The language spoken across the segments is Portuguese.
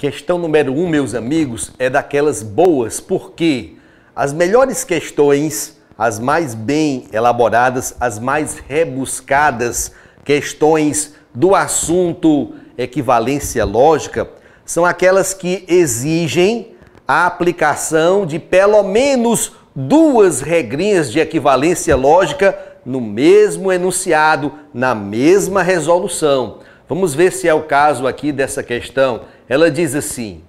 Questão número 1, meus amigos, é daquelas boas, porque as melhores questões, as mais bem elaboradas, as mais rebuscadas questões do assunto equivalência lógica, são aquelas que exigem a aplicação de pelo menos duas regrinhas de equivalência lógica no mesmo enunciado, na mesma resolução. Vamos ver se é o caso aqui dessa questão. Ela diz assim: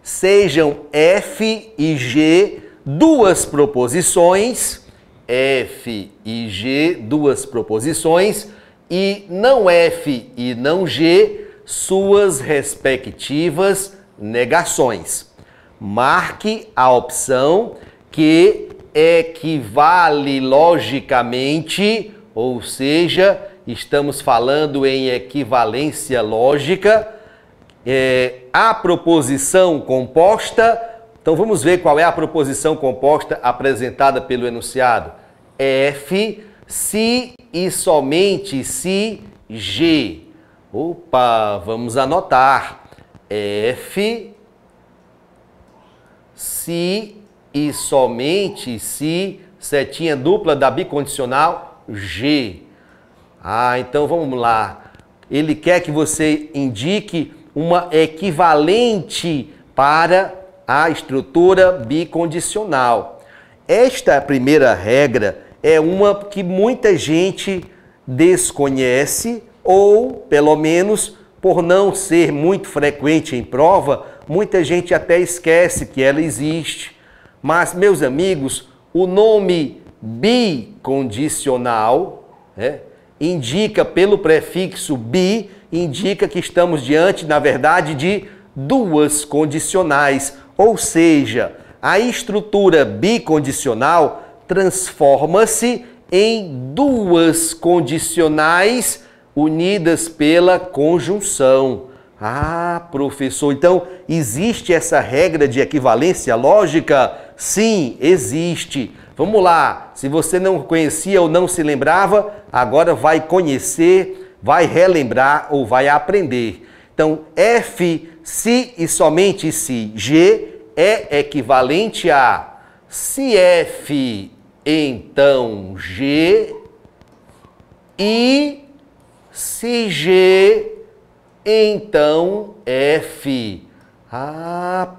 sejam F e G duas proposições, F e G duas proposições, e não F e não G suas respectivas negações. Marque a opção que equivale logicamente, ou seja, estamos falando em equivalência lógica, a proposição composta. Então vamos ver qual é a proposição composta apresentada pelo enunciado. F, se e somente se G. Opa, vamos anotar. F, se e somente se, setinha dupla da bicondicional, G. Então vamos lá. Ele quer que você indique uma equivalente para a estrutura bicondicional. Esta primeira regra é uma que muita gente desconhece, ou pelo menos por não ser muito frequente em prova, muita gente até esquece que ela existe. Mas, meus amigos, o nome bicondicional indica, pelo prefixo bi, indica que estamos diante, na verdade, de duas condicionais. Ou seja, a estrutura bicondicional transforma-se em duas condicionais unidas pela conjunção. Professor, então existe essa regra de equivalência lógica? Sim, existe. Vamos lá, se você não conhecia ou não se lembrava, agora vai conhecer, vai relembrar ou vai aprender. Então, F, se e somente se G é equivalente a se F, então G, e se G, então F.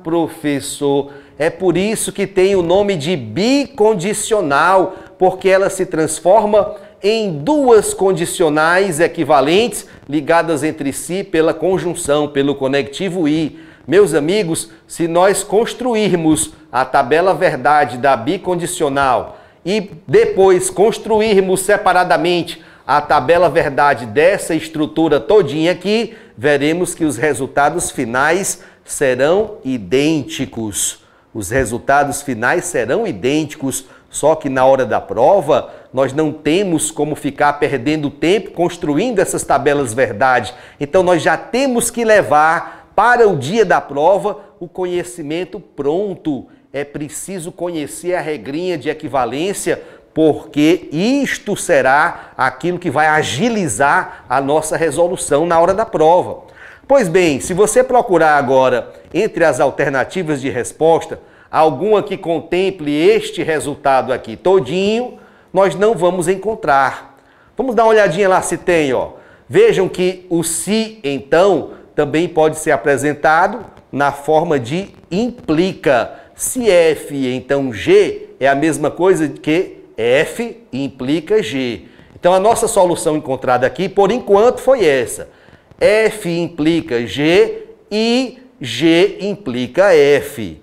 Professor, é por isso que tem o nome de bicondicional, porque ela se transforma em duas condicionais equivalentes ligadas entre si pela conjunção, pelo conectivo I. Meus amigos, se nós construirmos a tabela verdade da bicondicional e depois construirmos separadamente a tabela verdade dessa estrutura todinha aqui, veremos que os resultados finais serão idênticos. Os resultados finais serão idênticos, só que na hora da prova nós não temos como ficar perdendo tempo construindo essas tabelas verdade. Então nós já temos que levar para o dia da prova o conhecimento pronto. É preciso conhecer a regrinha de equivalência, porque isto será aquilo que vai agilizar a nossa resolução na hora da prova. Pois bem, se você procurar agora entre as alternativas de resposta, alguma que contemple este resultado aqui todinho, nós não vamos encontrar. Vamos dar uma olhadinha lá se tem, ó. Vejam que o se, então, também pode ser apresentado na forma de implica. Se F, então G, é a mesma coisa que F implica G. Então a nossa solução encontrada aqui, por enquanto, foi essa. F implica G e G implica F.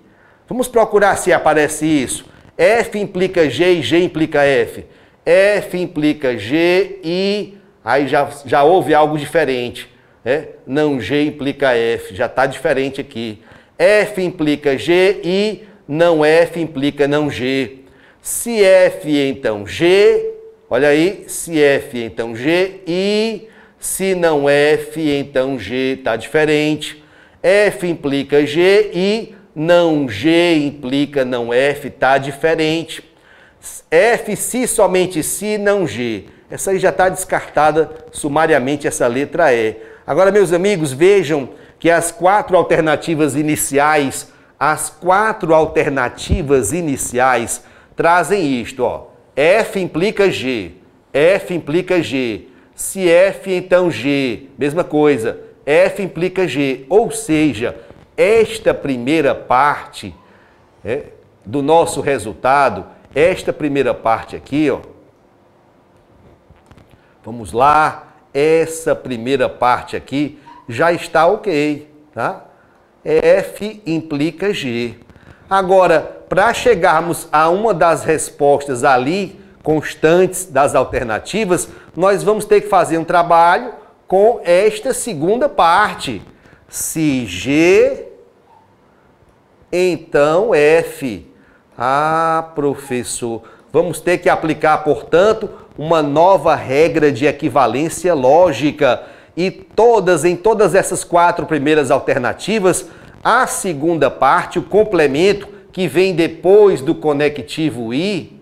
Vamos procurar se aparece isso. F implica G e G implica F. F implica G e... aí já houve algo diferente. Não G implica F, já está diferente aqui. F implica G e não F implica não G. Se F, então G, olha aí, se F, então G, e se não F, então G, está diferente. F implica G e não G implica não F, está diferente. F, se, somente se, não G. Essa aí já está descartada sumariamente, essa letra E. Agora, meus amigos, vejam que as quatro alternativas iniciais trazem isto, ó. F implica G, F implica G. Se F, então G. Mesma coisa, F implica G. Ou seja, esta primeira parte do nosso resultado, esta primeira parte aqui, ó. Vamos lá, essa primeira parte aqui já está ok, tá? F implica G. Agora, para chegarmos a uma das respostas ali, constantes das alternativas, nós vamos ter que fazer um trabalho com esta segunda parte. Se G, então F. Ah, professor, vamos ter que aplicar, portanto, uma nova regra de equivalência lógica. E em todas essas quatro primeiras alternativas, a segunda parte, o complemento, que vem depois do conectivo I,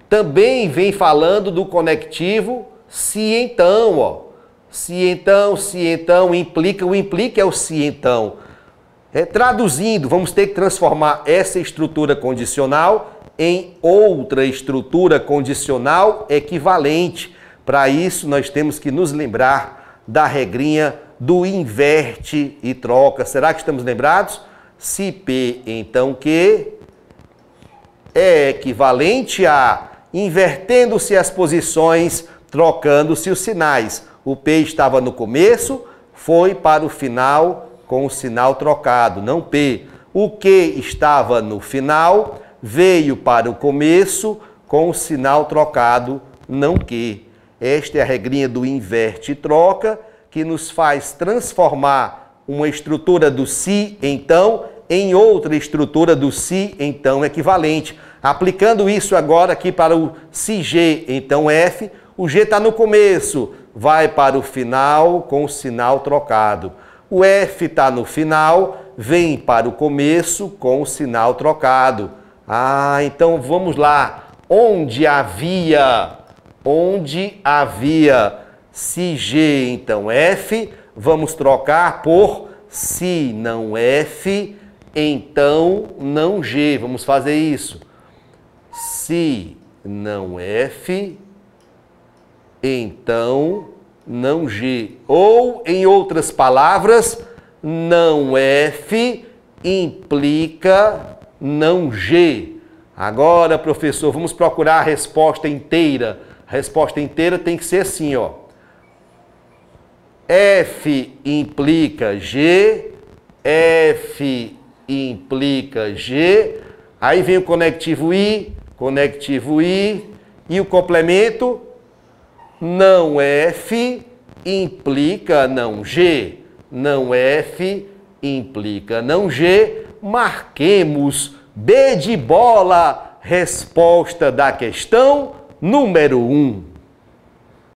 também vem falando do conectivo se então, ó. Se então, implica, o implica é o se então. Traduzindo, vamos ter que transformar essa estrutura condicional em outra estrutura condicional equivalente. Para isso, nós temos que nos lembrar da regrinha do inverte e troca. Será que estamos lembrados? Se P, então Q, é equivalente a, invertendo-se as posições, trocando-se os sinais. O P estava no começo, foi para o final com o sinal trocado, não P. O Q estava no final, veio para o começo com o sinal trocado, não Q. Esta é a regrinha do inverte e troca, que nos faz transformar uma estrutura do se, então, em outra estrutura do se, então, equivalente. Aplicando isso agora aqui para o se G, então F, o G está no começo, vai para o final com o sinal trocado. O F está no final, vem para o começo com o sinal trocado. Ah, então vamos lá. Onde havia se G, então F, vamos trocar por se não F, então não G. Vamos fazer isso. Se não F, então não G. Ou, em outras palavras, não F implica não G. Agora, professor, vamos procurar a resposta inteira. A resposta inteira tem que ser assim, ó. F implica G, F implica G, aí vem o conectivo I, e o complemento não F implica não G, não F implica não G, marquemos B de bola, resposta da questão número 1.